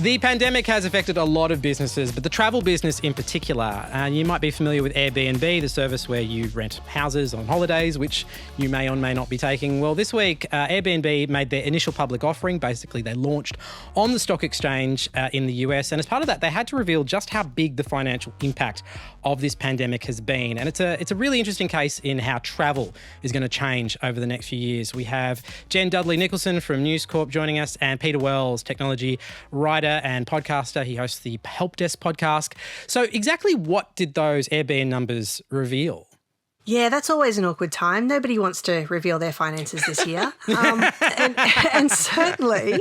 The pandemic has affected a lot of businesses, but the travel business in particular. You might be familiar with Airbnb, the service where you rent houses on holidays, which you may or may not be taking. Well, this week, Airbnb made their initial public offering. Basically, they launched on the stock exchange in the US. And as part of that, they had to reveal just how big the financial impact of this pandemic has been. And it's a really interesting case in how travel is going to change over the next few years. We have Jen Dudley-Nicholson from News Corp joining us, and Peter Wells, technology writer and podcaster. He hosts the Help Desk podcast. So exactly what did those Airbnb numbers reveal? Yeah, that's always an awkward time. Nobody wants to reveal their finances this year. And certainly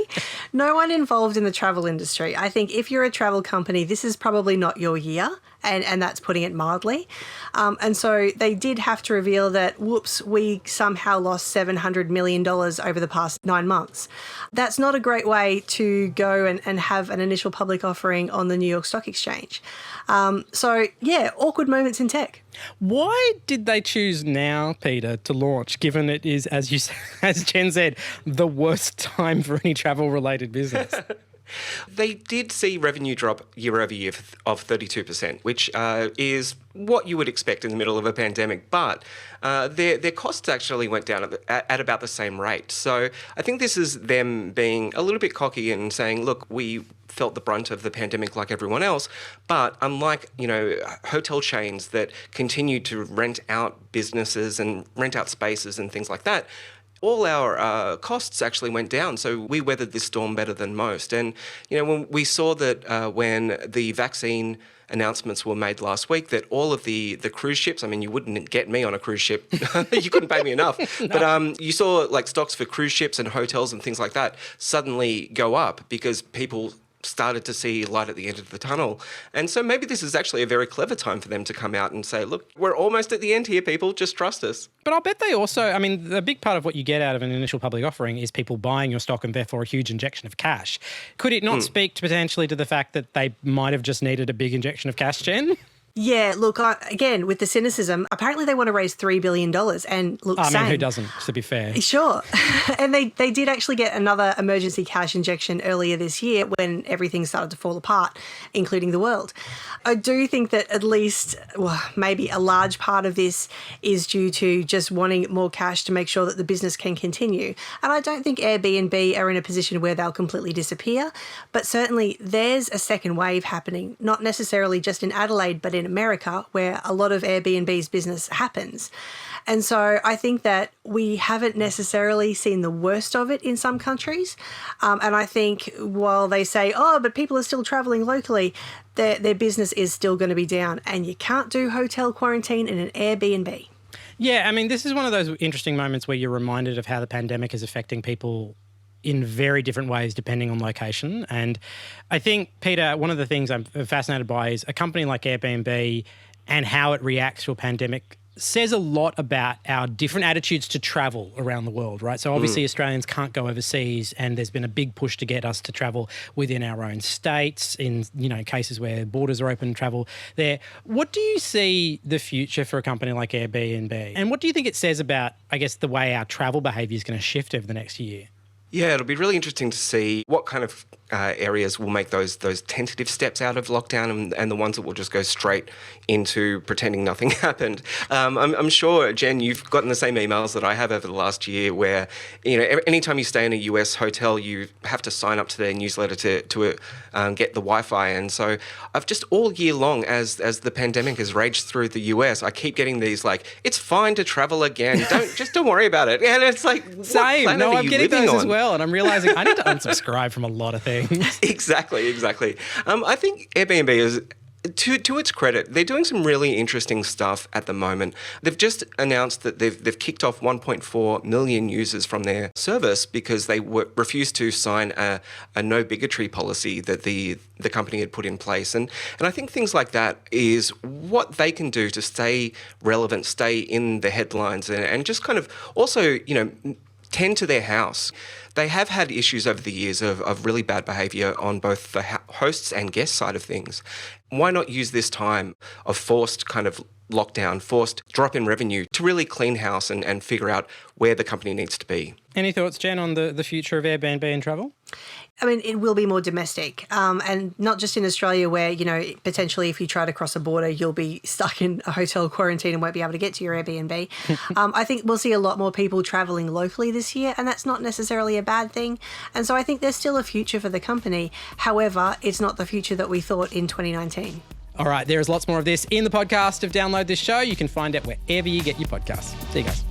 no one involved in the travel industry. I think if you're a travel company, this is probably not your year, and that's putting it mildly. And so they did have to reveal that, whoops, we somehow lost $700 million over the past 9 months. That's not a great way to go and have an initial public offering on the New York Stock Exchange. So, yeah, awkward moments in tech. Why did they choose now, Peter, to launch, given it is, as Jen said, the worst time for any travel-related business? They did see revenue drop year over year of 32%, which is what you would expect in the middle of a pandemic. But their costs actually went down at about the same rate. So I think this is them being a little bit cocky and saying, look, we felt the brunt of the pandemic like everyone else, but unlike, hotel chains that continue to rent out businesses and rent out spaces and things like that, all our costs actually went down. So we weathered this storm better than most. And, when we saw that when the vaccine announcements were made last week, that all of the cruise ships, you wouldn't get me on a cruise ship. You couldn't pay me enough. No. But you saw like stocks for cruise ships and hotels and things like that suddenly go up because people started to see light at the end of the tunnel. And so maybe this is actually a very clever time for them to come out and say, look, we're almost at the end here, people, just trust us. But I'll bet they also, the big part of what you get out of an initial public offering is people buying your stock and therefore a huge injection of cash. Could it not speak potentially to the fact that they might have just needed a big injection of cash, Jen? Yeah, look, again, with the cynicism, apparently they want to raise $3 billion. And look, who doesn't, to be fair? Sure. And they did actually get another emergency cash injection earlier this year when everything started to fall apart, including the world. I do think that at least, maybe a large part of this is due to just wanting more cash to make sure that the business can continue. And I don't think Airbnb are in a position where they'll completely disappear, but certainly there's a second wave happening, not necessarily just in Adelaide, but in America, where a lot of Airbnb's business happens. And so I think that we haven't necessarily seen the worst of it in some countries. And I think while they say, but people are still traveling locally, their business is still going to be down. And you can't do hotel quarantine in an Airbnb. Yeah, this is one of those interesting moments where you're reminded of how the pandemic is affecting people in very different ways depending on location. And I think, Peter, one of the things I'm fascinated by is a company like Airbnb and how it reacts to a pandemic says a lot about our different attitudes to travel around the world, right? So obviously Australians can't go overseas, and there's been a big push to get us to travel within our own states in, cases where borders are open, travel there. What do you see the future for a company like Airbnb? And what do you think it says about, the way our travel behaviour is going to shift over the next year? Yeah, it'll be really interesting to see what kind of areas will make those tentative steps out of lockdown and the ones that will just go straight into pretending nothing happened. I'm sure, Jen, you've gotten the same emails that I have over the last year where, anytime you stay in a US hotel, you have to sign up to their newsletter to get the Wi-Fi. And so I've just all year long, as the pandemic has raged through the US, I keep getting these it's fine to travel again. Don't worry about it. And it's like, same. What planet are I'm you getting those on? As well. And I'm realising I need to unsubscribe from a lot of things. Exactly. I think Airbnb is, to its credit, they're doing some really interesting stuff at the moment. They've just announced that they've kicked off 1.4 million users from their service because they refused to sign a no bigotry policy that the company had put in place. And I think things like that is what they can do to stay relevant, stay in the headlines, and just kind of also, tend to their house. They have had issues over the years of really bad behaviour on both the hosts and guest side of things. Why not use this time of forced kind of lockdown, forced drop in revenue to really clean house and figure out where the company needs to be? Any thoughts, Jen, on the future of Airbnb and travel? I mean, it will be more domestic, and not just in Australia where, you know, potentially if you try to cross a border, you'll be stuck in a hotel quarantine and won't be able to get to your Airbnb. I think we'll see a lot more people traveling locally this year, and that's not necessarily a bad thing. And so I think there's still a future for the company. However, it's not the future that we thought in 2019. All right, there is lots more of this in the podcast of Download This Show. You can find it wherever you get your podcasts. See you guys.